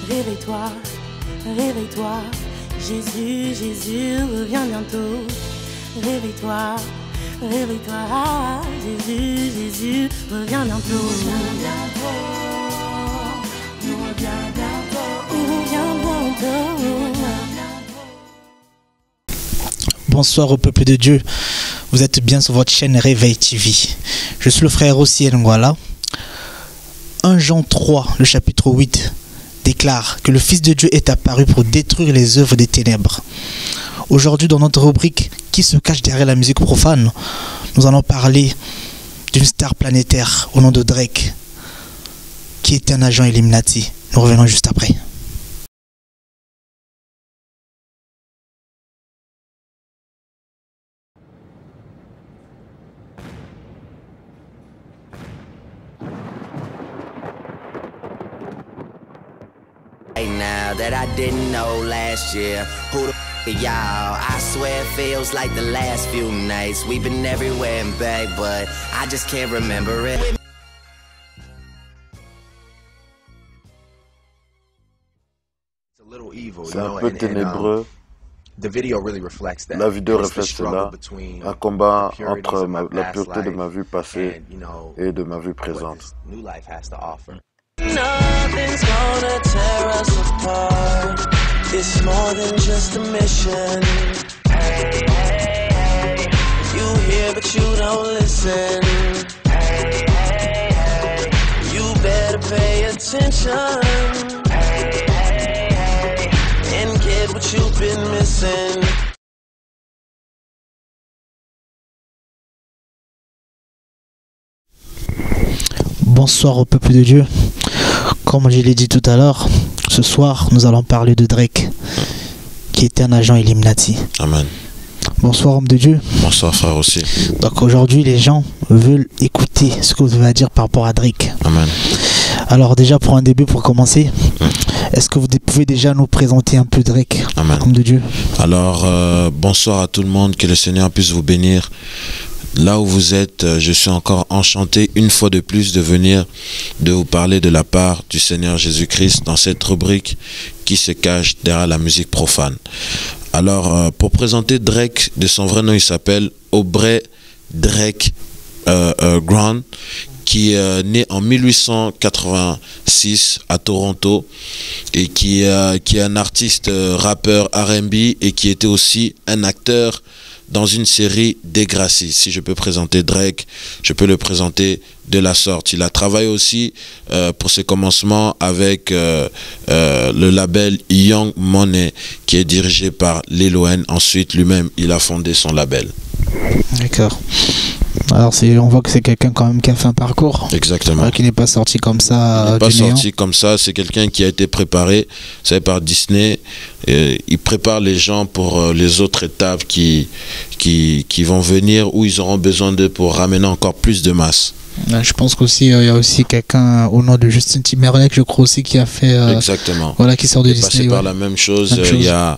Réveille-toi, réveille-toi, Jésus, Jésus revient bientôt. Réveille-toi, réveille-toi, Jésus, Jésus revient bientôt. Il revient bientôt, il revient bientôt. Bonsoir au peuple de Dieu, vous êtes bien sur votre chaîne Réveil TV. Je suis le frère Ossie Ngwala. 1 Jean 3, le chapitre 8, déclare que le Fils de Dieu est apparu pour détruire les œuvres des ténèbres. Aujourd'hui, dans notre rubrique « Qui se cache derrière la musique profane ?», nous allons parler d'une star planétaire au nom de Drake, qui est un agent Illuminati. Nous revenons juste après. Now that I didn't know last year, who the f y'all? I swear it feels like the last few nights. We've been everywhere and back, but I just can't remember it. C'est un peu ténébreux. La vidéo reflète cela, un combat entre la pureté de ma vie passée et de ma vie présente. Nothing's gonna tear us apart. It's more than just a mission. Hey, hey, hey. You hear but you don't listen. Hey, hey, hey. You better pay attention. Hey, hey, hey. And get what you've been missing. Bonsoir au peuple de Dieu. Comme je l'ai dit tout à l'heure, ce soir nous allons parler de Drake, qui était un agent Illuminati. Amen. Bonsoir homme de Dieu. Bonsoir frère aussi. Donc aujourd'hui les gens veulent écouter ce que vous avez à dire par rapport à Drake. Amen. Alors déjà pour un début, pour commencer, est-ce que vous pouvez déjà nous présenter un peu Drake, Amen. Homme de Dieu? Alors bonsoir à tout le monde, que le Seigneur puisse vous bénir. Là où vous êtes, je suis encore enchanté une fois de plus de venir de vous parler de la part du Seigneur Jésus-Christ dans cette rubrique qui se cache derrière la musique profane. Alors, pour présenter Drake, de son vrai nom, il s'appelle Aubrey Drake Grant, qui est né en 1886 à Toronto et qui est un artiste rappeur R&B et qui était aussi un acteur dans une série Degrassi. Si je peux présenter Drake, je peux le présenter de la sorte. Il a travaillé aussi pour ses commencements avec le label Young Money qui est dirigé par Lil Wayne. Ensuite, lui-même, il a fondé son label. D'accord. Alors on voit que c'est quelqu'un quand même qui a fait un parcours. Exactement. Qui n'est pas sorti comme ça. Il n'est pas sorti comme ça. C'est quelqu'un qui a été préparé, vous savez, par Disney. Il prépare les gens pour les autres étapes qui vont venir, où ils auront besoin d'eux pour ramener encore plus de masse. Je pense qu'aussi il y a aussi quelqu'un au nom de Justin Timberlake, je crois aussi, qui a fait exactement. Voilà, qui sort de Disney. Passé par la même chose. Il y a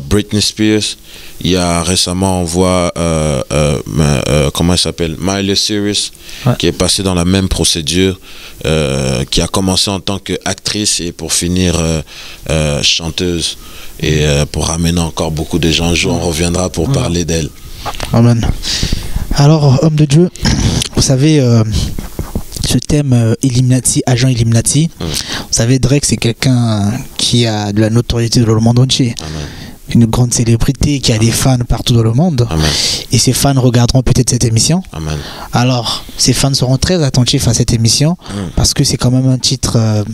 Britney Spears. Il y a récemment, on voit comment elle s'appelle, Miley Cyrus, qui est passée dans la même procédure, qui a commencé en tant qu'actrice et pour finir chanteuse, et pour ramener encore beaucoup de gens. Un jour, on reviendra pour parler d'elle. Amen. Alors, homme de Dieu, vous savez, ce thème Illuminati, agent Illuminati, vous savez, Drake, c'est quelqu'un qui a de la notoriété dans le monde entier. Amen. Une grande célébrité qui a des fans partout dans le monde. Amen. Et ces fans regarderont peut-être cette émission. Amen. Alors, ces fans seront très attentifs à cette émission parce que c'est quand même un titre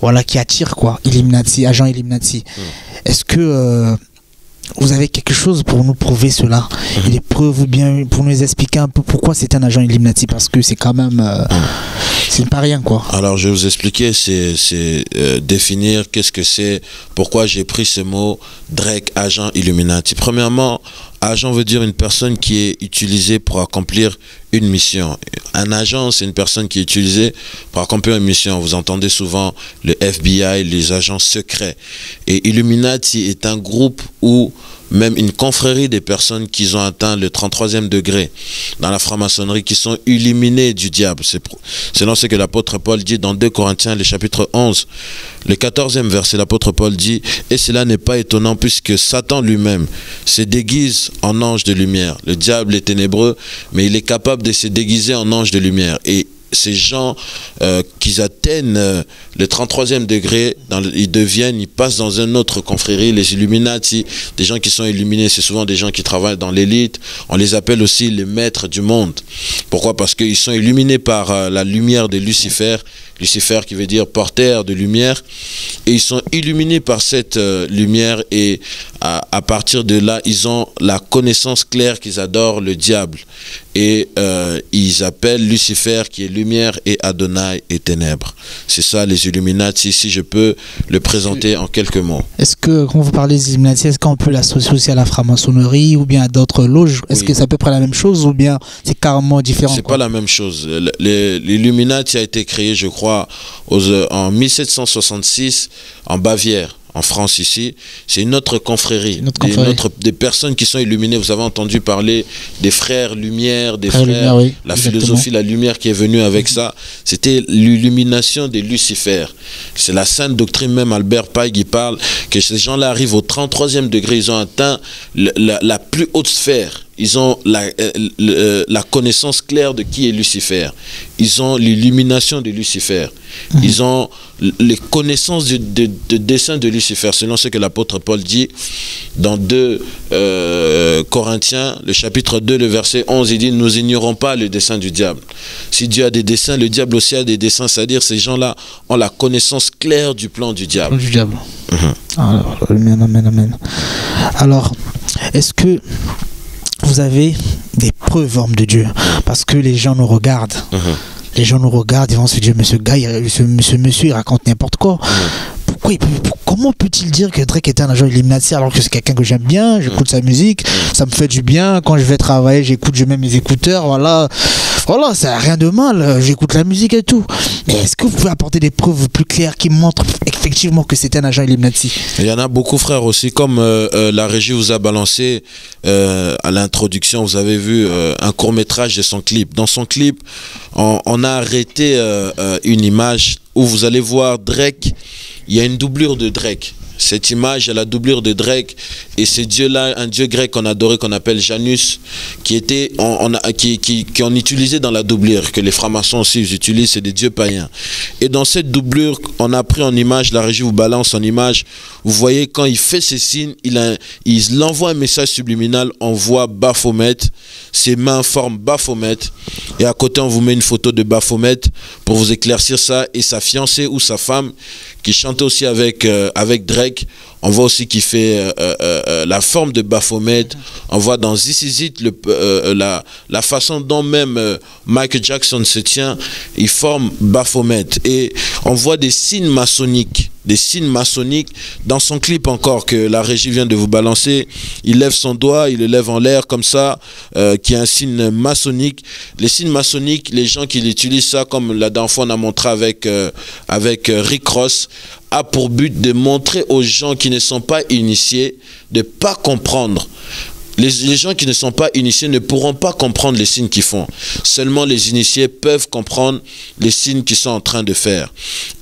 voilà, qui attire, quoi. Illuminati, agent Illuminati. Est-ce que vous avez quelque chose pour nous prouver cela? Et des preuves, ou bien pour nous expliquer un peu pourquoi c'est un agent Illuminati? Parce que c'est quand même c'est pas rien, quoi. Alors je vais vous expliquer, c'est définir qu'est-ce que c'est, pourquoi j'ai pris ce mot Drake, agent Illuminati. Premièrement, agent veut dire une personne qui est utilisée pour accomplir une mission. Un agent, c'est une personne qui est utilisée pour accomplir une mission. Vous entendez souvent le FBI, les agents secrets. Et Illuminati est un groupe où même une confrérie des personnes qui ont atteint le 33e degré dans la franc-maçonnerie, qui sont illuminés du diable. C'est selon ce que l'apôtre Paul dit dans 2 Corinthiens, le chapitre 11, le 14e verset, l'apôtre Paul dit « Et cela n'est pas étonnant puisque Satan lui-même se déguise en ange de lumière. Le diable est ténébreux, mais il est capable de se déguiser en ange de lumière. » Et ces gens qui atteignent le 33e degré, ils passent dans une autre confrérie, les Illuminati. Des gens qui sont illuminés, c'est souvent des gens qui travaillent dans l'élite. On les appelle aussi les maîtres du monde. Pourquoi? Parce qu'ils sont illuminés par la lumière de Lucifer. Lucifer qui veut dire porteur de lumière. Et ils sont illuminés par cette lumière, et à partir de là, ils ont la connaissance claire qu'ils adorent le diable. Et ils appellent Lucifer qui est lumière et Adonai est ténèbres. C'est ça les Illuminati, si je peux le présenter en quelques mots. Est-ce que, quand vous parlez des Illuminati, est-ce qu'on peut l'associer aussi à la franc-maçonnerie ou bien à d'autres loges? Est-ce que c'est à peu près la même chose ou bien c'est carrément différent? C'est pas la même chose. L'Illuminati a été créé, je crois, en 1766 en Bavière. En France ici, c'est une autre confrérie, des personnes qui sont illuminées. Vous avez entendu parler des frères Lumière, des frères Lumière, oui, la philosophie, la lumière qui est venue avec ça. C'était l'illumination de Lucifer. C'est la sainte doctrine, même Albert Pike qui parle que ces gens-là arrivent au 33e degré, ils ont atteint la plus haute sphère. Ils ont la connaissance claire de qui est Lucifer. Ils ont l'illumination de Lucifer. Ils ont les connaissances de dessein de Lucifer, selon ce que l'apôtre Paul dit dans 2 Corinthiens, le chapitre 2, le verset 11, il dit « Nous ignorons pas le dessein du diable. Si Dieu a des desseins, le diable aussi a des desseins. » C'est-à-dire ces gens-là ont la connaissance claire du plan du diable. Alors, amen. Alors, est-ce que vous avez des preuves, homme de Dieu? Parce que les gens nous regardent. Les gens nous regardent, ils vont se dire, mais ce gars, ce monsieur, il raconte n'importe quoi. Comment peut-il dire que Drake était un agent Illuminati alors que c'est quelqu'un que j'aime bien, j'écoute sa musique, ça me fait du bien, quand je vais travailler, je mets mes écouteurs, voilà, ça n'a rien de mal, j'écoute la musique et tout. Mais est-ce que vous pouvez apporter des preuves plus claires qui montrent effectivement que c'était un agent Illuminati? Il y en a beaucoup, frère, aussi, comme la régie vous a balancé à l'introduction, vous avez vu un court-métrage de son clip. Dans son clip, on a arrêté une image où vous allez voir Drake. Il y a une doublure de Drake. Cette image, la doublure de Drake, et ce dieu-là, un dieu grec qu'on adorait, qu'on appelle Janus, qui on utilisait dans la doublure, que les francs-maçons aussi utilisent, c'est des dieux païens. Et dans cette doublure, on a pris en image, la régie vous balance en image, vous voyez quand il fait ces signes, il envoie un message subliminal, on voit Baphomet, ses mains forment Baphomet, et à côté on vous met une photo de Baphomet pour vous éclaircir ça, et sa fiancée ou sa femme, qui chantait aussi avec Drake. On voit aussi qu'il fait la forme de Baphomet. On voit dans This Is It la façon dont même Michael Jackson se tient. Il forme Baphomet. Et on voit des signes maçonniques. Des signes maçonniques dans son clip encore que la régie vient de vous balancer. Il lève son doigt, il le lève en l'air comme ça, qui est un signe maçonnique. Les signes maçonniques, les gens qui utilisent ça, comme la dernière fois on a montré avec Rick Ross, a pour but de montrer aux gens qui ne sont pas initiés de ne pas comprendre. Les gens qui ne sont pas initiés ne pourront pas comprendre les signes qu'ils font. Seulement les initiés peuvent comprendre les signes qu'ils sont en train de faire.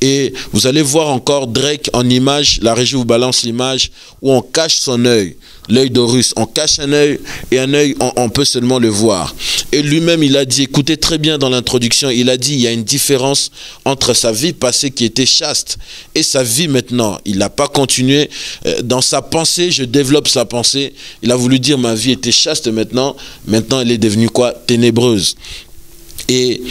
Et vous allez voir encore Drake en image, la régie vous balance l'image où on cache son œil. L'œil d'Horus, on cache un œil et un œil, on peut seulement le voir. Et lui-même, il a dit, écoutez très bien dans l'introduction, il a dit, il y a une différence entre sa vie passée qui était chaste et sa vie maintenant. Il n'a pas continué dans sa pensée, je développe sa pensée. Il a voulu dire, ma vie était chaste maintenant elle est devenue quoi? Ténébreuse. Et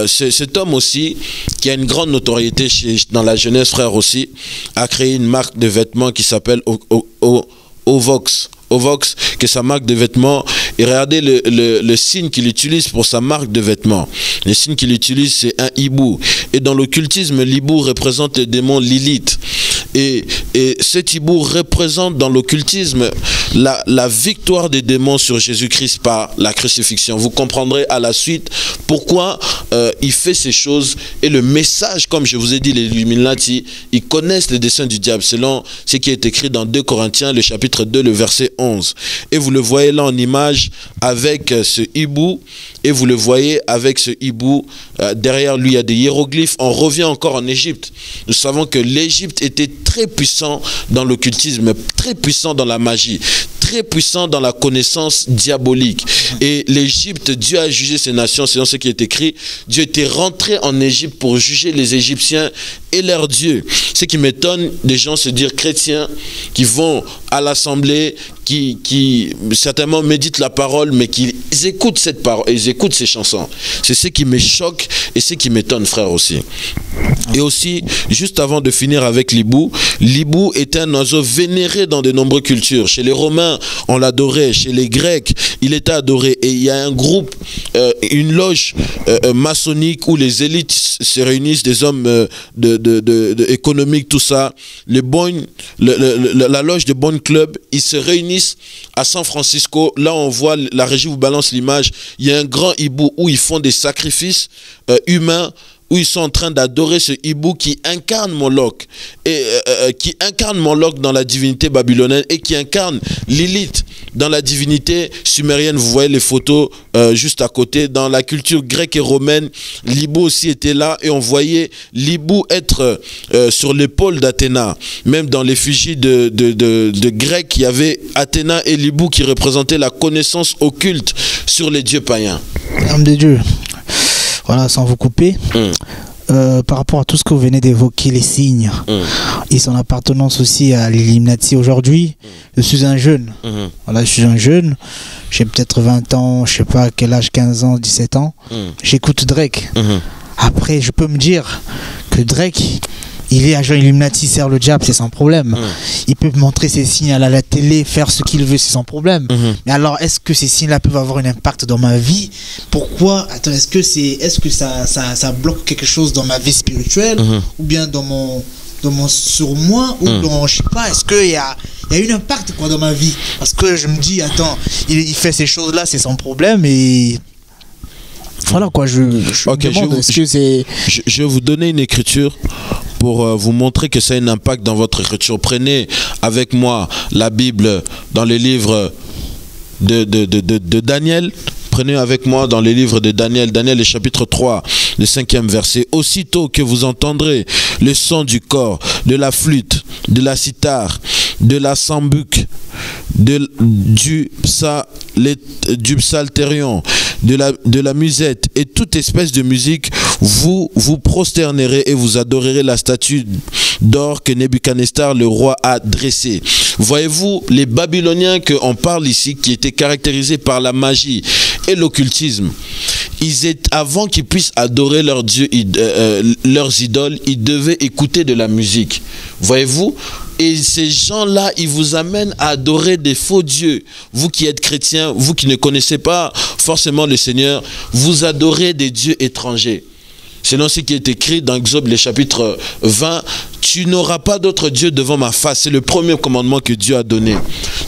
cet homme aussi, qui a une grande notoriété dans la jeunesse, frère aussi, a créé une marque de vêtements qui s'appelle Ovox, qui est sa marque de vêtements. Et regardez le signe qu'il utilise pour sa marque de vêtements. Le signe qu'il utilise, c'est un hibou. Et dans l'occultisme, l'hibou représente le démon Lilith. Et Et cet hibou représente dans l'occultisme la victoire des démons sur Jésus-Christ par la crucifixion. Vous comprendrez à la suite pourquoi il fait ces choses. Et le message, comme je vous ai dit, les Illuminati, ils connaissent les desseins du diable selon ce qui est écrit dans 2 Corinthiens, le chapitre 2, le verset 11. Et vous le voyez là en image avec ce hibou. Et vous le voyez avec ce hibou. Derrière lui, il y a des hiéroglyphes. On revient encore en Égypte. Nous savons que l'Égypte était très puissant dans l'occultisme, très puissant dans la magie, très puissant dans la connaissance diabolique. Et l'Égypte, Dieu a jugé ces nations, selon ce qui est écrit. Dieu était rentré en Égypte pour juger les Égyptiens et leur Dieu. Ce qui m'étonne, des gens se dire chrétiens qui vont à l'assemblée, qui certainement méditent la parole, mais qui écoutent cette parole, ils écoutent ces chansons. C'est ce qui me choque et ce qui m'étonne, frère, aussi. Et aussi, juste avant de finir avec l'hibou, l'hibou était un oiseau vénéré dans de nombreuses cultures. Chez les Romains, on l'adorait. Chez les Grecs, il était adoré. Et il y a un groupe, une loge maçonnique où les élites se réunissent, des hommes économiques, tout ça. La loge de Bond Club, ils se réunissent à San Francisco. Là, on voit, la régie vous balance l'image. Il y a un grand hibou où ils font des sacrifices humains, où ils sont en train d'adorer ce hibou qui incarne Moloch, et qui incarne Moloch dans la divinité babylonienne et qui incarne Lilith dans la divinité sumérienne. Vous voyez les photos juste à côté. Dans la culture grecque et romaine, l'hibou aussi était là et on voyait l'hibou être sur l'épaule d'Athéna. Même dans l'effigie de Grecs, il y avait Athéna et l'hibou qui représentaient la connaissance occulte sur les dieux païens. L'âme de Dieu. Voilà, sans vous couper, par rapport à tout ce que vous venez d'évoquer, les signes et son appartenance aussi à l'Illuminati aujourd'hui, je suis un jeune. Voilà, je suis un jeune, j'ai peut-être 20 ans, je sais pas à quel âge, 15 ans, 17 ans. J'écoute Drake. Après, je peux me dire que Drake, il est agent Illuminati, sert le diable, c'est sans problème. Il peut montrer ses signes à la télé, faire ce qu'il veut, c'est sans problème. Mais alors, est-ce que ces signes-là peuvent avoir un impact dans ma vie? Pourquoi? Attends, est-ce que ça bloque quelque chose dans ma vie spirituelle, ou bien sur moi, ou dans, je sais pas, est-ce qu'il y a un impact quoi dans ma vie? Parce que je me dis, attends, il fait ces choses-là, c'est sans problème, et voilà quoi, je vais vous donner une écriture pour vous montrer que ça a un impact dans votre écriture. Prenez avec moi la Bible dans les livres de Daniel. Prenez avec moi dans les livres de Daniel, le chapitre 3, le 5e verset. Aussitôt que vous entendrez le son du cor, de la flûte, de la cithare, de la sambuc, du psalterion, de la musette et toute espèce de musique, vous vous prosternerez et vous adorerez la statue d'or que Nebuchadnezzar le roi a dressée. Voyez-vous, les Babyloniens qu'on parle ici, qui étaient caractérisés par la magie et l'occultisme, avant qu'ils puissent adorer leurs dieux, leurs idoles, ils devaient écouter de la musique. Voyez-vous? Et ces gens-là, ils vous amènent à adorer des faux dieux. Vous qui êtes chrétiens, vous qui ne connaissez pas forcément le Seigneur, vous adorez des dieux étrangers. Selon ce qui est écrit dans Exode, le chapitre 20, tu n'auras pas d'autre Dieu devant ma face. C'est le premier commandement que Dieu a donné.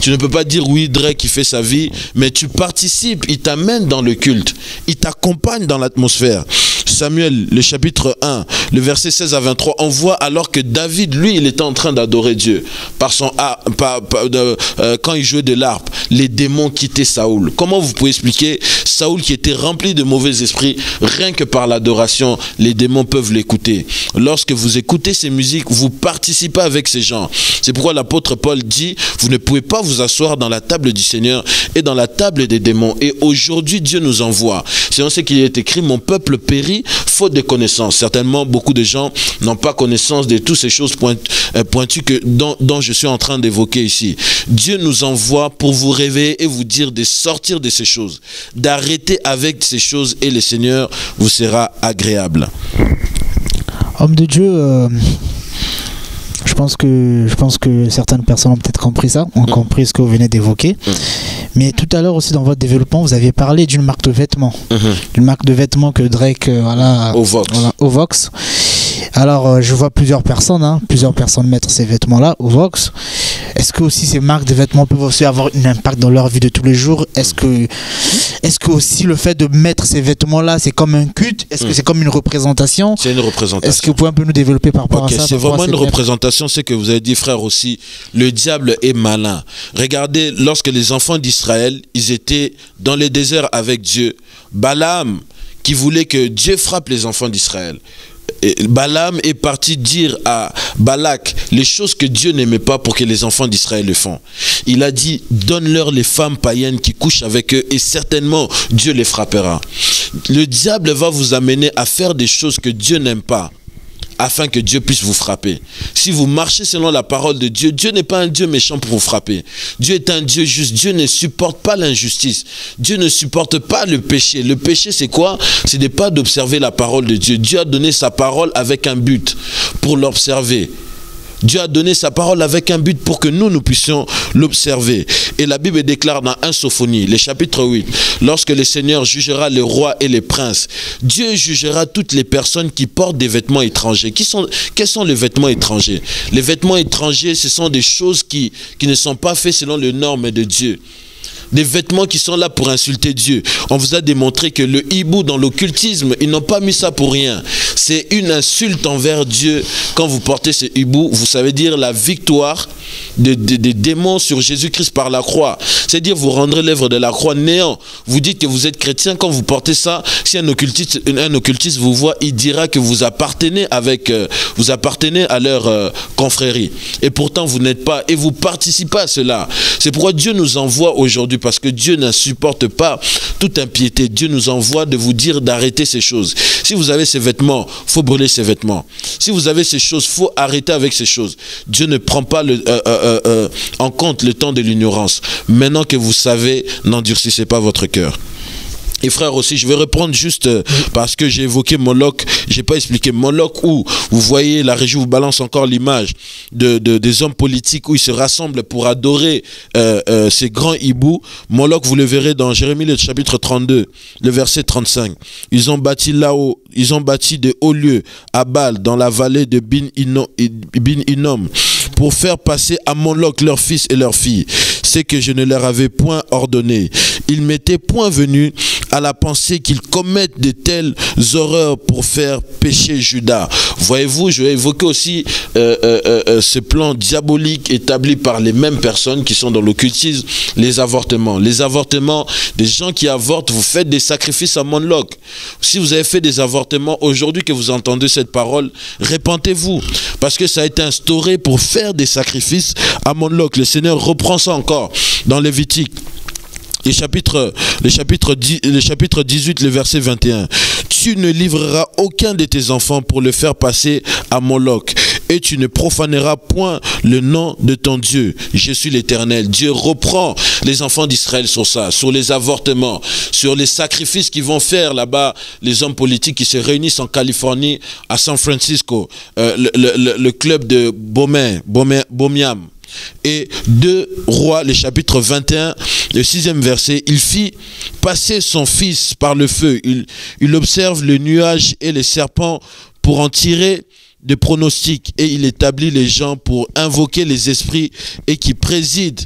Tu ne peux pas dire oui, Drake qui fait sa vie, mais tu participes, il t'amène dans le culte, il t'accompagne dans l'atmosphère. Samuel, le chapitre 1, le verset 16 à 23, on voit alors que David, lui, il était en train d'adorer Dieu. Quand il jouait de l'harpe, les démons quittaient Saoul. Comment vous pouvez expliquer Saoul qui était rempli de mauvais esprits, rien que par l'adoration, les démons peuvent l'écouter. Lorsque vous écoutez ces musiques, vous participez avec ces gens. C'est pourquoi l'apôtre Paul dit, vous ne pouvez pas vous asseoir dans la table du Seigneur et dans la table des démons. Et aujourd'hui, Dieu nous envoie. C'est dans ce qu'il est écrit, mon peuple périt faute de connaissances. Certainement, beaucoup de gens n'ont pas connaissance de toutes ces choses pointues dont je suis en train d'évoquer ici. Dieu nous envoie pour vous réveiller et vous dire de sortir de ces choses, d'arrêter avec ces choses et le Seigneur vous sera agréable. Homme de Dieu, je pense que certaines personnes ont peut-être compris ça, ont compris ce que vous venez d'évoquer. Mais tout à l'heure aussi dans votre développement, vous aviez parlé d'une marque de vêtements. D'une marque de vêtements que Drake, au Vox. Alors, je vois plusieurs personnes mettre ces vêtements-là au Vox. Est-ce que aussi ces marques de vêtements peuvent aussi avoir un impact dans leur vie de tous les jours? Est-ce que aussi le fait de mettre ces vêtements-là, c'est comme un culte? Est-ce que c'est comme une représentation? C'est une représentation. Est-ce que vous pouvez un peu nous développer par rapport à ça? C'est vraiment une représentation, c'est que vous avez dit, frère, aussi, le diable est malin. Regardez, lorsque les enfants d'Israël, ils étaient dans les déserts avec Dieu, Balaam, qui voulait que Dieu frappe les enfants d'Israël. Balaam est parti dire à Balak les choses que Dieu n'aimait pas pour que les enfants d'Israël le font. Il a dit, donne-leur les femmes païennes qui couchent avec eux et certainement Dieu les frappera. Le diable va vous amener à faire des choses que Dieu n'aime pas, afin que Dieu puisse vous frapper. Si vous marchez selon la parole de Dieu, Dieu n'est pas un Dieu méchant pour vous frapper. Dieu est un Dieu juste. Dieu ne supporte pas l'injustice. Dieu ne supporte pas le péché. Le péché, c'est quoi? Ce n'est pas d'observer la parole de Dieu. Dieu a donné sa parole avec un but, pour l'observer. Dieu a donné sa parole avec un but pour que nous puissions l'observer. Et la Bible déclare dans 1 Sophonie, le chapitre 8, lorsque le Seigneur jugera les rois et les princes, Dieu jugera toutes les personnes qui portent des vêtements étrangers. Quels sont les vêtements étrangers? Les vêtements étrangers, ce sont des choses qui ne sont pas faites selon les normes de Dieu. Des vêtements qui sont là pour insulter Dieu. On vous a démontré que le hibou dans l'occultisme, ils n'ont pas mis ça pour rien. C'est une insulte envers Dieu. Quand vous portez ce hibou, vous savez dire la victoire des démons sur Jésus-Christ par la croix. C'est-à-dire vous rendrez l'œuvre de la croix néant. Vous dites que vous êtes chrétien. Quand vous portez ça, si un occultiste vous voit, il dira que vous appartenez à leur confrérie. Et pourtant vous n'êtes pas, et vous participez à cela. C'est pourquoi Dieu nous envoie aujourd'hui, parce que Dieu ne supporte pas toute impiété. Dieu nous envoie de vous dire d'arrêter ces choses. Si vous avez ces vêtements, il faut brûler ces vêtements. Si vous avez ces choses, il faut arrêter avec ces choses. Dieu ne prend pas en compte le temps de l'ignorance. Maintenant que vous savez, n'endurcissez pas votre cœur. Et frère aussi, je vais reprendre juste parce que j'ai évoqué Moloch, j'ai pas expliqué Moloch où vous voyez la régie vous balance encore l'image des hommes politiques où ils se rassemblent pour adorer ces grands hiboux. Moloch, vous le verrez dans Jérémie le chapitre 32, le verset 35. Ils ont bâti là-haut, ils ont bâti de hauts lieux à Baal dans la vallée de Bin Hinnom pour faire passer à Moloch leurs fils et leurs filles, c'est que je ne leur avais point ordonné. Ils m'étaient point venus à la pensée qu'ils commettent de telles horreurs pour faire pécher Juda. Voyez-vous, je vais évoquer aussi ce plan diabolique établi par les mêmes personnes qui sont dans l'occultisme, les avortements. Les avortements, des gens qui avortent, vous faites des sacrifices à Moloch. Si vous avez fait des avortements, aujourd'hui que vous entendez cette parole, repentez-vous, parce que ça a été instauré pour faire des sacrifices à Moloch. Le Seigneur reprend ça encore dans Lévitique. Le chapitre 18, le verset 21. Tu ne livreras aucun de tes enfants pour le faire passer à Moloch, et tu ne profaneras point le nom de ton Dieu. Je suis l'Éternel. Dieu reprend les enfants d'Israël sur ça, sur les avortements, sur les sacrifices qu'ils vont faire là-bas, les hommes politiques qui se réunissent en Californie, à San Francisco, le club de Bomiam. Et 2 Rois, le chapitre 21, le 6e verset, il fit passer son fils par le feu. Il observe le nuage et les serpents pour en tirer des pronostics, et il établit les gens pour invoquer les esprits et qui président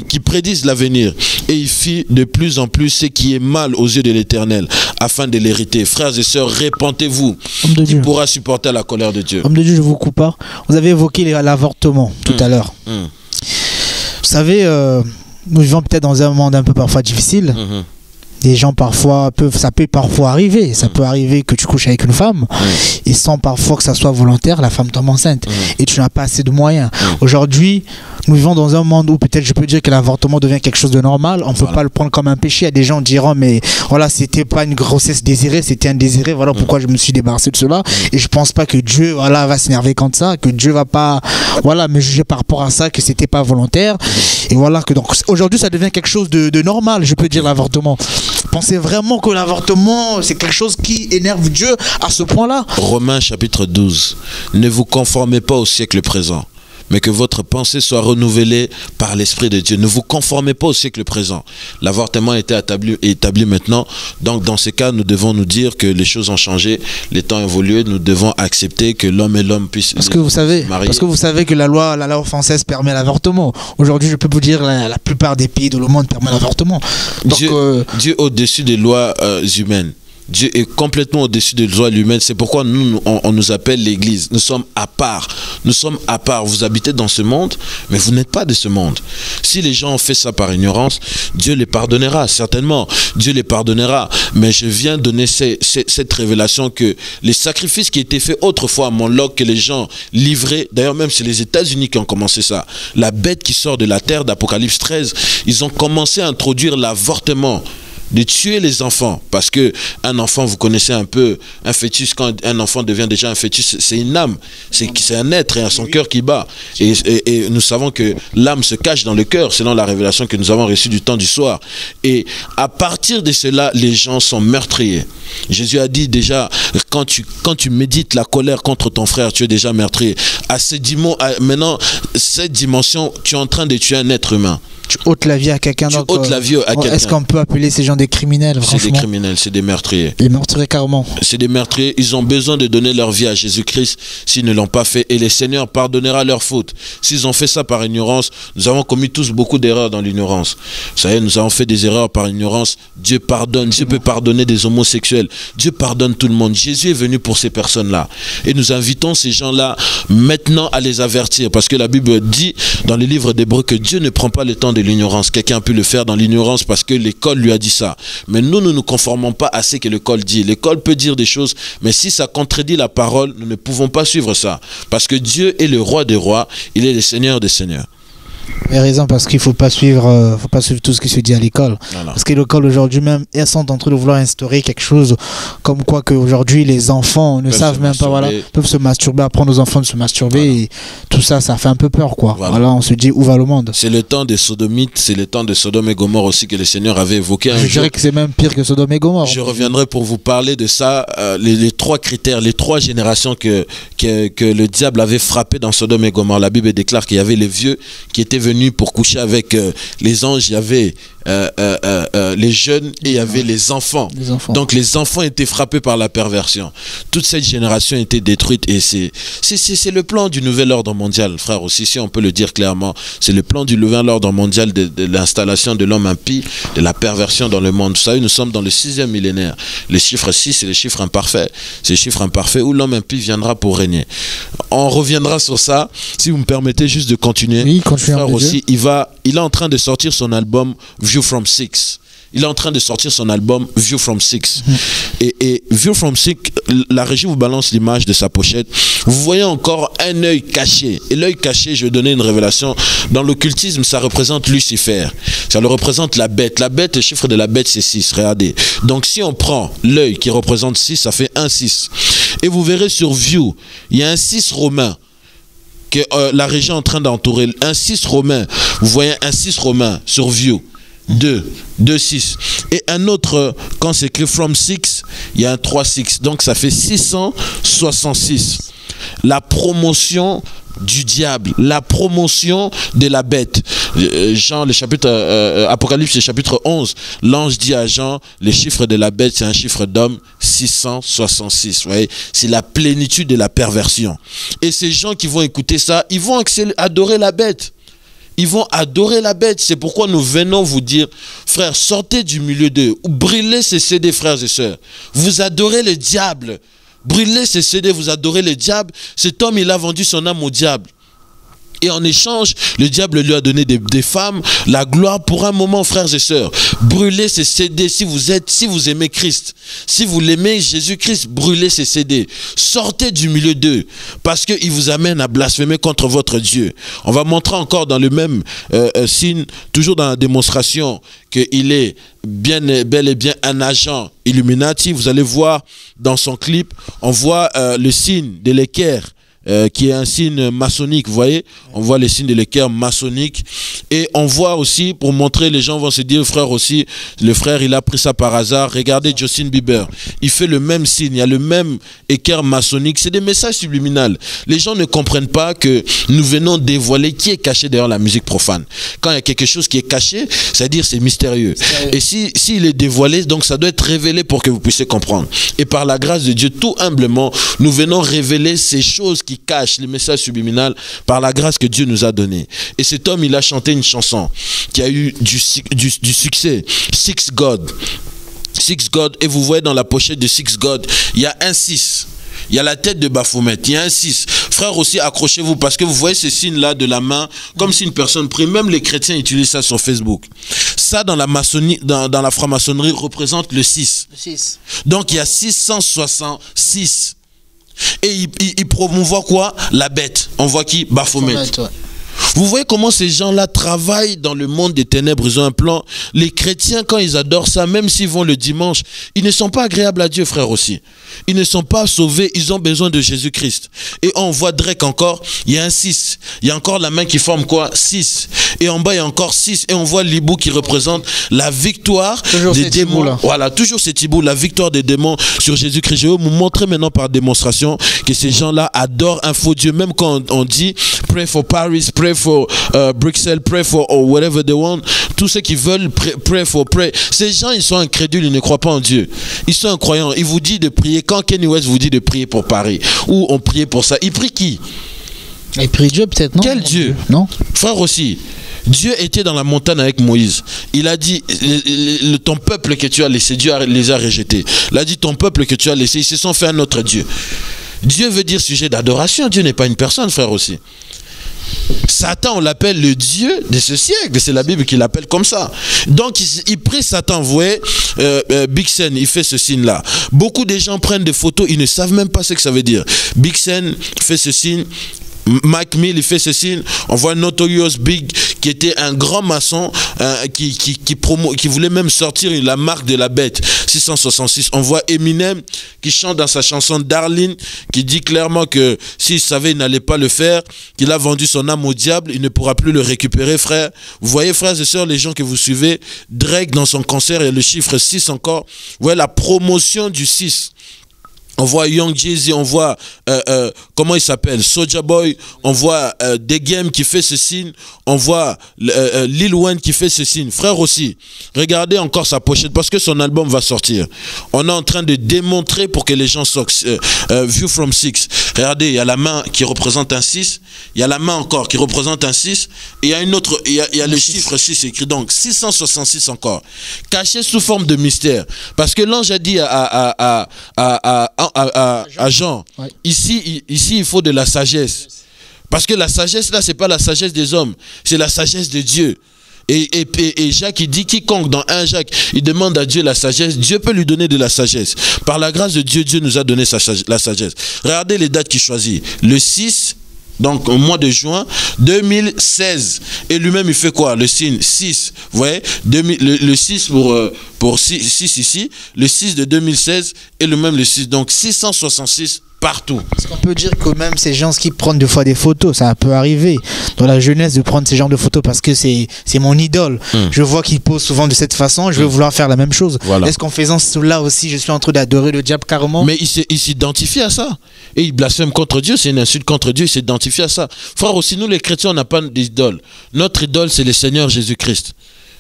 qui prédisent l'avenir, et il fit de plus en plus ce qui est mal aux yeux de l'Éternel, afin de l'hériter. Frères et sœurs, repentez-vous. Qui pourra supporter la colère de Dieu? Homme de Dieu, je vous coupe pas. Vous avez évoqué l'avortement tout à l'heure. Vous savez, nous vivons peut-être dans un monde un peu parfois difficile. Des gens parfois ça peut parfois arriver. Ça peut arriver que tu couches avec une femme et sans parfois que ça soit volontaire, la femme tombe enceinte et tu n'as pas assez de moyens. Aujourd'hui, nous vivons dans un monde où peut-être je peux dire que l'avortement devient quelque chose de normal. On ne peut pas le prendre comme un péché. Il y a des gens qui diront mais voilà, c'était pas une grossesse désirée, c'était indésiré. Voilà pourquoi je me suis débarrassé de cela. Et je pense pas que Dieu va s'énerver contre ça, que Dieu va pas me juger par rapport à ça, que c'était pas volontaire. Et voilà que donc aujourd'hui ça devient quelque chose de normal, je peux dire, l'avortement. Pensez vraiment que l'avortement c'est quelque chose qui énerve Dieu à ce point-là? Romains chapitre 12. Ne vous conformez pas au siècle présent, mais que votre pensée soit renouvelée par l'Esprit de Dieu. Ne vous conformez pas au siècle présent. L'avortement a été établi maintenant. Donc dans ces cas, nous devons nous dire que les choses ont changé, les temps ont évolué, nous devons accepter que l'homme et l'homme puissent parce que vous savez, que la loi française permet l'avortement. Aujourd'hui, je peux vous dire la plupart des pays de le monde permettent l'avortement. Dieu au-dessus des lois humaines. Dieu est complètement au-dessus des lois humaines. C'est pourquoi on nous appelle l'Église. Nous sommes à part. Nous sommes à part. Vous habitez dans ce monde, mais vous n'êtes pas de ce monde. Si les gens ont fait ça par ignorance, Dieu les pardonnera, certainement. Dieu les pardonnera. Mais je viens donner cette révélation que les sacrifices qui étaient faits autrefois à Moloch, que les gens livraient, d'ailleurs même c'est les États-Unis qui ont commencé ça. La bête qui sort de la terre d'Apocalypse 13, ils ont commencé à introduire l'avortement, de tuer les enfants, parce que un enfant, vous connaissez un peu un fœtus, quand un enfant devient déjà un fœtus, c'est une âme, c'est un être et son cœur qui bat, et nous savons que l'âme se cache dans le cœur selon la révélation que nous avons reçue du temps du soir, et à partir de cela les gens sont meurtriers. Jésus a dit déjà, quand tu médites la colère contre ton frère, tu es déjà meurtrier. Maintenant, cette dimension, tu es en train de tuer un être humain. Tu ôtes la vie à quelqu'un. Est-ce qu'on peut appeler ces gens des criminels? C'est des criminels, c'est des meurtriers. Des meurtriers carrément. C'est des meurtriers. Ils ont besoin de donner leur vie à Jésus-Christ s'ils ne l'ont pas fait. Et le Seigneur pardonnera leurs fautes. S'ils ont fait ça par ignorance, nous avons commis tous beaucoup d'erreurs dans l'ignorance. Vous savez, nous avons fait des erreurs par ignorance. Dieu pardonne. Dieu peut pardonner des homosexuels. Dieu pardonne tout le monde. Jésus est venu pour ces personnes-là. Et nous invitons ces gens-là maintenant à les avertir. Parce que la Bible dit dans le livre d'Hébreux que Dieu ne prend pas le temps de l'ignorance. Quelqu'un a pu le faire dans l'ignorance parce que l'école lui a dit ça. Mais nous ne nous conformons pas à ce que l'école dit. L'école peut dire des choses, mais si ça contredit la parole, nous ne pouvons pas suivre ça. Parce que Dieu est le roi des rois, il est le Seigneur des seigneurs. Vous avez raison, parce qu'il ne faut pas suivre tout ce qui se dit à l'école. Parce que l'école aujourd'hui même, elles sont en train de vouloir instaurer quelque chose comme quoi qu'aujourd'hui les enfants ne savent même pas, peuvent se masturber, apprendre aux enfants de se masturber, et tout ça, ça fait un peu peur, quoi. Voilà, on se dit où va le monde. C'est le temps des sodomites, c'est le temps de Sodome et Gomorrhe aussi que le Seigneur avait évoqué. Je dirais que c'est même pire que Sodome et Gomorrhe. Je reviendrai pour vous parler de ça, les trois critères, les trois générations que le diable avait frappé dans Sodome et Gomorrhe. La Bible déclare qu'il y avait les vieux qui étaient venus pour coucher avec les anges, il y avait les jeunes et il y avait les enfants. Donc les enfants étaient frappés par la perversion. Toute cette génération était détruite, et c'est le plan du nouvel ordre mondial, frère, aussi, si on peut le dire clairement. C'est le plan du nouvel ordre mondial de l'installation de l'homme impie, de la perversion dans le monde. Vous savez, nous sommes dans le 6e millénaire. Le chiffre 6, c'est le chiffre imparfait. C'est le chiffre imparfait où l'homme impie viendra pour régner. On reviendra sur ça, si vous me permettez juste de continuer. Oui, frère aussi, il est en train de sortir son album View from Six. Il est en train de sortir son album View from Six. Et View from Six, la régie vous balance l'image de sa pochette. Vous voyez encore un œil caché. Et l'œil caché, je vais donner une révélation. Dans l'occultisme, ça représente Lucifer. Ça le représente la bête. La bête, le chiffre de la bête, c'est 6. Regardez. Donc si on prend l'œil qui représente 6, ça fait 1, 6. Et vous verrez sur View, il y a un 6 romain que la régie est en train d'entourer. Un 6 romain. Vous voyez un 6 romain sur View. 2, 6. Et un autre, quand c'est écrit from 6, il y a un 3, 6. Donc ça fait 666. La promotion du diable, la promotion de la bête. Jean, le chapitre Apocalypse, le chapitre 11, l'ange dit à Jean, le chiffre de la bête, c'est un chiffre d'homme, 666. Vous voyez, c'est la plénitude de la perversion. Et ces gens qui vont écouter ça, ils vont adorer la bête. Ils vont adorer la bête. C'est pourquoi nous venons vous dire, frères, sortez du milieu d'eux. Brûlez ces CD, frères et sœurs. Vous adorez le diable. Brûlez ces CD, vous adorez le diable. Cet homme, il a vendu son âme au diable. Et en échange, le diable lui a donné des femmes, la gloire pour un moment, frères et sœurs. Brûlez ces CD si vous aimez Christ. Si vous l'aimez, Jésus-Christ, brûlez ces CD. Sortez du milieu d'eux, parce qu'ils vous amènent à blasphémer contre votre Dieu. On va montrer encore dans le même signe, toujours dans la démonstration, qu'il est bel et bien un agent Illuminati. Vous allez voir dans son clip, on voit le signe de l'équerre qui est un signe maçonnique, vous voyez, on voit les signes de l'équerre maçonnique, et on voit aussi, pour montrer, les gens vont se dire, frère aussi, le frère il a pris ça par hasard, regardez Justin Bieber, il fait le même signe, il y a le même équerre maçonnique, c'est des messages subliminaux. Les gens ne comprennent pas que nous venons dévoiler qui est caché derrière la musique profane. Quand il y a quelque chose qui est caché, c'est-à-dire c'est mystérieux. Et s'il est dévoilé, donc ça doit être révélé pour que vous puissiez comprendre. Et par la grâce de Dieu, tout humblement, nous venons révéler ces choses qui cachent les messages subliminaux par la grâce que Dieu nous a donnée. Et cet homme, il a chanté une chanson qui a eu du succès, Six God. Six God, et vous voyez dans la pochette de Six God, il y a un 6. Il y a la tête de Baphomet, il y a un 6. Frère aussi, accrochez-vous parce que vous voyez ces signes-là de la main, comme si une personne prie. Même les chrétiens utilisent ça sur Facebook. Ça, dans la maçonnerie, dans la franc-maçonnerie, représente le 6. Donc, il y a 666. Et il promouvoit quoi? La bête. On voit qui? Baphomet. Vous voyez comment ces gens-là travaillent dans le monde des ténèbres, ils ont un plan. Les chrétiens, quand ils adorent ça, même s'ils vont le dimanche, ils ne sont pas agréables à Dieu, frère aussi. Ils ne sont pas sauvés, ils ont besoin de Jésus-Christ. Et on voit Drake encore, il y a un 6. Il y a encore la main qui forme quoi? 6. Et en bas, il y a encore 6. Et on voit l'hibou qui représente la victoire des démons. Voilà, toujours cet hibou, la victoire des démons sur Jésus-Christ. Je vais vous montrer maintenant par démonstration que ces gens-là adorent un faux Dieu. Même quand on dit pray for Paris, pray for Bruxelles, pray for whatever they want. Tous ceux qui veulent pray for pray. Ces gens, ils sont incrédules, ils ne croient pas en Dieu. Ils sont incroyants. Ils vous disent de prier. Quand Kanye West vous dit de prier pour Paris, ou on priait pour ça, il prie qui? Il prie Dieu peut-être, non? Quel Dieu? Non. Frère aussi, Dieu était dans la montagne avec Moïse. Il a dit, ton peuple que tu as laissé, Dieu les a rejetés. Il a dit, ton peuple que tu as laissé, ils se sont fait un autre Dieu. Dieu veut dire sujet d'adoration. Dieu n'est pas une personne, frère aussi. Satan, on l'appelle le Dieu de ce siècle. C'est la Bible qui l'appelle comme ça. Donc, il prie Satan. Vous voyez, Big Sen, il fait ce signe-là. Beaucoup de gens prennent des photos, ils ne savent même pas ce que ça veut dire. Big Sen fait ce signe. Mac Mill, il fait ce signe. On voit Notorious Big, qui était un grand maçon, qui voulait même sortir la marque de la bête, 666. On voit Eminem, qui chante dans sa chanson Darling, qui dit clairement que s'il savait, il n'allait pas le faire, qu'il a vendu son âme au diable, il ne pourra plus le récupérer, frère. Vous voyez, frères et sœurs, les gens que vous suivez, Drake, dans son concert, il y a le chiffre 6 encore. Vous voyez la promotion du 6. On voit Young Jeezy, on voit, comment il s'appelle, Soulja Boy, on voit The Game qui fait ce signe, on voit Lil Wayne qui fait ce signe. Frère aussi, regardez encore sa pochette parce que son album va sortir. On est en train de démontrer pour que les gens sortent. View from 6. Regardez, il y a la main qui représente un 6, il y a la main encore qui représente un 6, et il y a une autre, il y a le chiffre 6 écrit, donc 666 encore. Caché sous forme de mystère. Parce que l'ange a dit à Jean, ouais. Ici il faut de la sagesse, parce que la sagesse là c'est pas la sagesse des hommes, c'est la sagesse de Dieu. Et Jacques il dit, quiconque dans 1 Jacques il demande à Dieu la sagesse, Dieu peut lui donner de la sagesse. Par la grâce de Dieu, Dieu nous a donné la sagesse. Regardez les dates qu'il choisit, le 6, donc au mois de juin 2016, et lui-même il fait quoi? Le signe 6, vous voyez, le 6 pour 6 ici, le 6 de 2016 et le même le 6, donc 666 partout. Est-ce qu'on peut dire que même ces gens qui prennent des fois des photos, ça peut arriver dans la jeunesse de prendre ces genres de photos parce que c'est mon idole. Je vois qu'ils posent souvent de cette façon, je vais vouloir faire la même chose. Voilà. Est-ce qu'en faisant cela aussi, je suis en train d'adorer le diable carrément? Mais il s'identifie à ça. Et il blasphème contre Dieu, c'est une insulte contre Dieu, il s'identifie à ça. Frère, aussi, nous les chrétiens, on n'a pas d'idole. Notre idole, c'est le Seigneur Jésus-Christ.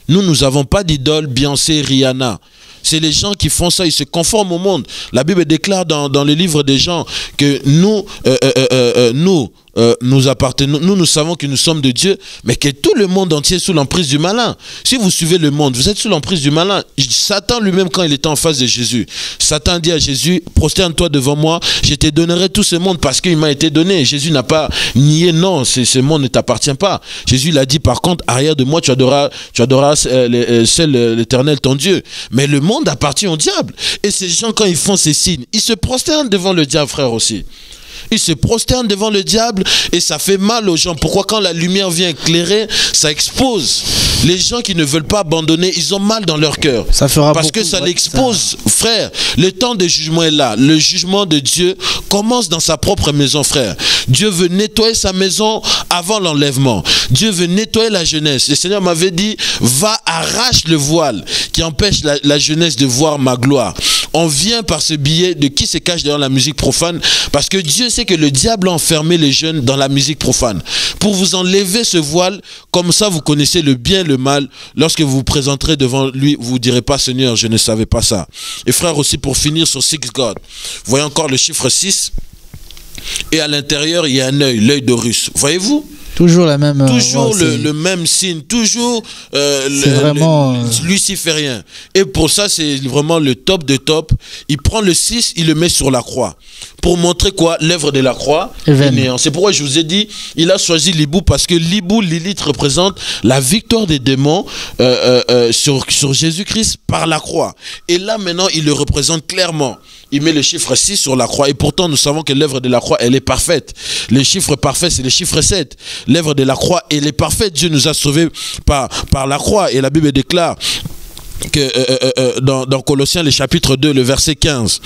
Nous n'avons pas d'idole Beyoncé, Rihanna. C'est les gens qui font ça, ils se conforment au monde. La Bible déclare dans le livre des gens que nous appartenons, nous savons que nous sommes de Dieu, mais que tout le monde entier est sous l'emprise du malin. Si vous suivez le monde, vous êtes sous l'emprise du malin. Satan lui-même, quand il était en face de Jésus, Satan dit à Jésus, prosterne-toi devant moi, je te donnerai tout ce monde parce qu'il m'a été donné. Jésus n'a pas nié, non, ce monde ne t'appartient pas. Jésus l'a dit, par contre, arrière de moi, tu adoreras l'Éternel ton Dieu. Mais le monde appartient au diable. Et ces gens, quand ils font ces signes, ils se prosternent devant le diable, frère aussi. Ils se prosternent devant le diable et ça fait mal aux gens. Pourquoi? Quand la lumière vient éclairer, ça expose Les gens qui ne veulent pas abandonner, ils ont mal dans leur cœur. Ça fera parce que ça l'expose, frère. Le temps de jugement est là. Le jugement de Dieu commence dans sa propre maison, frère. Dieu veut nettoyer sa maison avant l'enlèvement. Dieu veut nettoyer la jeunesse. Le Seigneur m'avait dit, va, arrache le voile qui empêche la jeunesse de voir ma gloire. On vient par ce billet de qui se cache derrière la musique profane, parce que Dieu sait que le diable a enfermé les jeunes dans la musique profane. Pour vous enlever ce voile, comme ça vous connaissez le bien et le mal. Lorsque vous vous présenterez devant lui, vous ne direz pas, Seigneur, je ne savais pas ça. Et frère, aussi pour finir sur Six God, voyez encore le chiffre 6, et à l'intérieur il y a un œil, l'œil d'Horus. Voyez-vous? Toujours la même. Toujours le même signe, toujours le luciférien. Et pour ça, c'est vraiment le top de top. Il prend le 6, il le met sur la croix. Pour montrer quoi? L'œuvre de la croix est néant. C'est pourquoi je vous ai dit, il a choisi l'hibou, parce que l'hibou, Lilith, représente la victoire des démons sur Jésus-Christ par la croix. Et là, maintenant, il le représente clairement. Il met le chiffre 6 sur la croix. Et pourtant, nous savons que l'œuvre de la croix, elle est parfaite. Le chiffre parfait, c'est le chiffre 7. L'œuvre de la croix, elle est parfaite. Dieu nous a sauvés par la croix. Et la Bible déclare que dans Colossiens, le chapitre 2, le verset 15,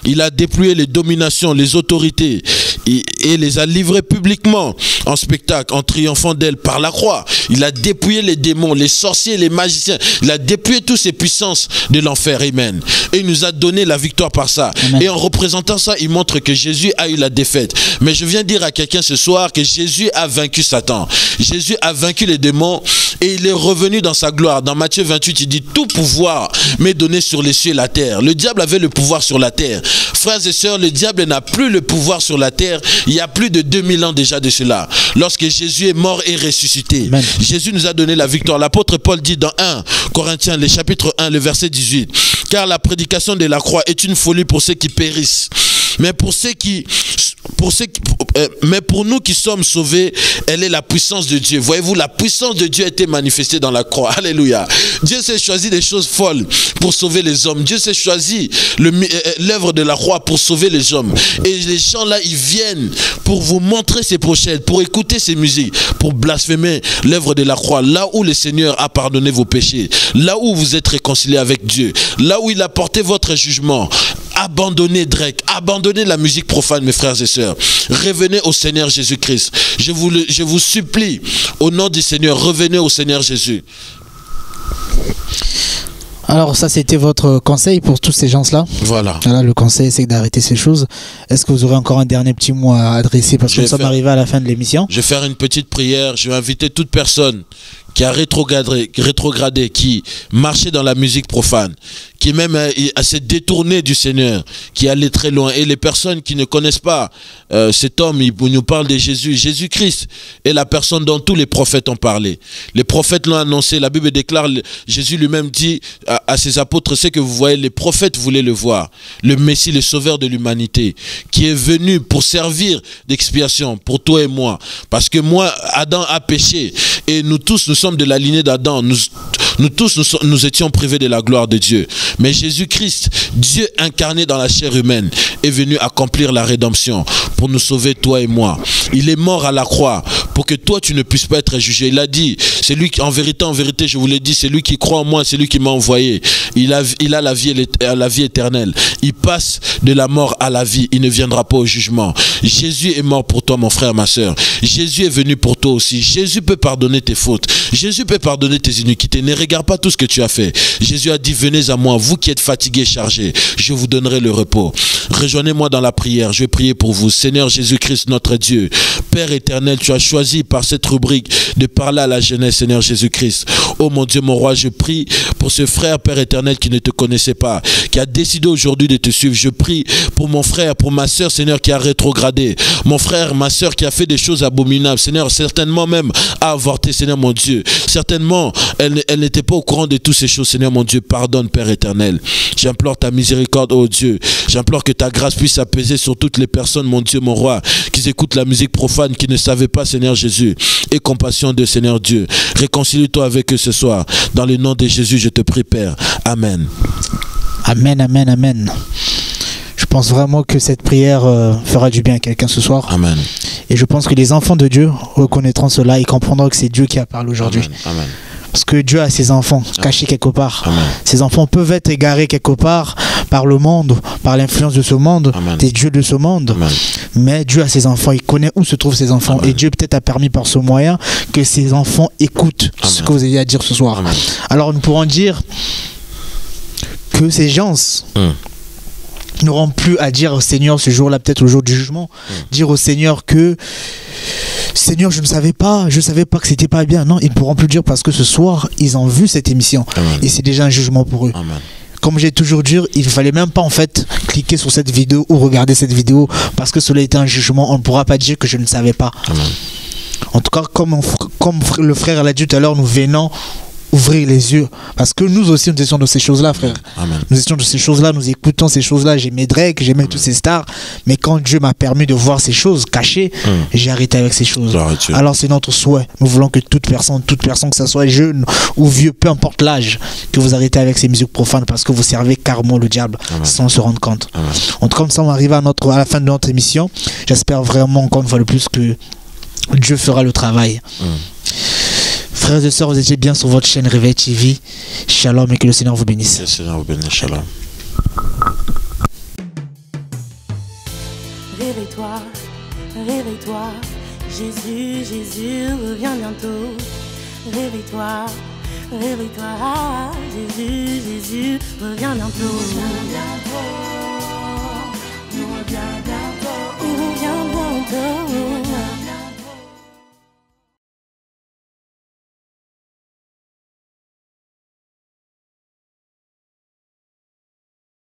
il a déployé les dominations, les autorités, et les a livrées publiquement en spectacle, en triomphant d'elles par la croix. Il a dépouillé les démons, les sorciers, les magiciens. Il a dépouillé toutes ces puissances de l'enfer. Amen. Et il nous a donné la victoire par ça. Amen. Et en représentant ça, il montre que Jésus a eu la défaite. Mais je viens dire à quelqu'un ce soir que Jésus a vaincu Satan. Jésus a vaincu les démons et il est revenu dans sa gloire. Dans Matthieu 28, il dit, tout pouvoir m'est donné sur les cieux et la terre. Le diable avait le pouvoir sur la terre. Frères et sœurs, le diable n'a plus le pouvoir sur la terre. Il y a plus de 2000 ans déjà de cela. Lorsque Jésus est mort et ressuscité, Amen. Jésus nous a donné la victoire. L'apôtre Paul dit dans 1 Corinthiens, le chapitre 1, le verset 18, car la prédication de la croix est une folie pour ceux qui périssent. Mais mais pour nous qui sommes sauvés, elle est la puissance de Dieu. Voyez-vous, la puissance de Dieu a été manifestée dans la croix. Alléluia. Dieu s'est choisi des choses folles pour sauver les hommes. Dieu s'est choisi l'œuvre de la croix pour sauver les hommes. Et les gens là, ils viennent pour vous montrer ces pochettes, pour écouter ces musiques, pour blasphémer l'œuvre de la croix. Là où le Seigneur a pardonné vos péchés, là où vous êtes réconciliés avec Dieu, là où il a porté votre jugement. Abandonnez Drake, abandonnez la musique profane, mes frères et sœurs. Revenez au Seigneur Jésus-Christ. Je vous supplie, au nom du Seigneur, revenez au Seigneur Jésus. Alors ça, c'était votre conseil pour tous ces gens-là. Voilà. Voilà, le conseil, c'est d'arrêter ces choses. Est-ce que vous aurez encore un dernier petit mot à adresser, parce que nous sommes arrivés à la fin de l'émission? Je vais faire une petite prière. Je vais inviter toute personne qui a rétrogradé, qui marchait dans la musique profane, qui même s'est détourné du Seigneur, qui allait très loin. Et les personnes qui ne connaissent pas cet homme, il nous parle de Jésus. Jésus-Christ est la personne dont tous les prophètes ont parlé. Les prophètes l'ont annoncé. La Bible déclare, Jésus lui-même dit à ses apôtres, c'est que vous voyez, les prophètes voulaient le voir. Le Messie, le sauveur de l'humanité, qui est venu pour servir d'expiation pour toi et moi. Parce que moi, Adam a péché. Et nous tous, nous sommes de la lignée d'Adam. Nous tous, nous étions privés de la gloire de Dieu. Mais Jésus-Christ, Dieu incarné dans la chair humaine, est venu accomplir la rédemption pour nous sauver, toi et moi. Il est mort à la croix pour que toi, tu ne puisses pas être jugé. Il a dit, c'est lui qui, en vérité, je vous l'ai dit, c'est lui qui croit en moi, c'est lui qui m'a envoyé. Il a la vie éternelle. Il passe de la mort à la vie. Il ne viendra pas au jugement. Jésus est mort pour toi, mon frère, ma soeur. Jésus est venu pour toi aussi. Jésus peut pardonner tes fautes. Jésus peut pardonner tes iniquités. Ne regarde pas tout ce que tu as fait. Jésus a dit, venez à moi, vous qui êtes fatigués, chargés. Je vous donnerai le repos. Rejoignez-moi dans la prière. Je vais prier pour vous. Seigneur Jésus-Christ, notre Dieu, Père éternel, tu as choisi par cette rubrique de parler à la jeunesse, Seigneur Jésus-Christ. Oh mon Dieu, mon roi, je prie pour ce frère, Père éternel, qui ne te connaissait pas, qui a décidé aujourd'hui de te suivre. Je prie pour mon frère, pour ma soeur, Seigneur, qui a rétrogradé. Mon frère, ma soeur, qui a fait des choses abominables, Seigneur, certainement même a avorté, Seigneur mon Dieu. Certainement, elle n'était pas au courant de toutes ces choses, Seigneur mon Dieu. Pardonne, Père éternel. J'implore ta miséricorde, oh Dieu. J'implore que ta grâce puisse apaiser sur toutes les personnes, mon Dieu, mon roi, qui écoutent la musique profane, qui ne savaient pas, Seigneur Jésus. Et compassion de Seigneur Dieu. Réconcilie-toi avec eux ce soir. Dans le nom de Jésus, je te prie, Père. Amen. Amen, amen, amen. Je pense vraiment que cette prière fera du bien à quelqu'un ce soir. Amen. Et je pense que les enfants de Dieu reconnaîtront cela et comprendront que c'est Dieu qui a parlé aujourd'hui. Amen. Amen. Parce que Dieu a ses enfants cachés quelque part. Amen. Ces enfants peuvent être égarés quelque part par le monde, par l'influence de ce monde, Amen. des dieux de ce monde. Amen. Mais Dieu a ses enfants, il connaît où se trouvent ses enfants. Amen. Et Dieu peut-être a permis par ce moyen que ses enfants écoutent ce que vous avez à dire ce soir. Amen. Alors nous pourrons dire que ces gens n'auront plus à dire au Seigneur ce jour-là, peut-être au jour du jugement, dire au Seigneur que Seigneur, je ne savais pas que c'était pas bien. Non, ils ne pourront plus dire parce que ce soir, ils ont vu cette émission. Amen. Et c'est déjà un jugement pour eux. Amen. Comme j'ai toujours dit, il ne fallait même pas en fait cliquer sur cette vidéo ou regarder cette vidéo parce que cela était un jugement. On ne pourra pas dire que je ne savais pas. Amen. En tout cas, comme le frère l'a dit tout à l'heure, nous venons ouvrir les yeux. Parce que nous aussi, nous étions de ces choses-là, frère. Amen. Nous étions de ces choses-là, nous écoutons ces choses-là. J'aimais Drake, j'aimais tous ces stars. Mais quand Dieu m'a permis de voir ces choses cachées, j'ai arrêté avec ces choses. Alors c'est notre souhait. Nous voulons que toute personne, que ce soit jeune ou vieux, peu importe l'âge, que vous arrêtez avec ces musiques profanes parce que vous servez carrément le diable. Amen. Sans se rendre compte. Amen. En tout cas, comme ça, on arrive à la fin de notre émission. J'espère vraiment, encore une fois de plus, que Dieu fera le travail. Frères et sœurs, vous étiez bien sur votre chaîne Réveil TV. Shalom et que le Seigneur vous bénisse. Que le Seigneur vous bénisse. Shalom. Réveille-toi, réveille-toi. Jésus, Jésus revient bientôt. Réveille-toi, réveille-toi. Jésus, Jésus revient bientôt.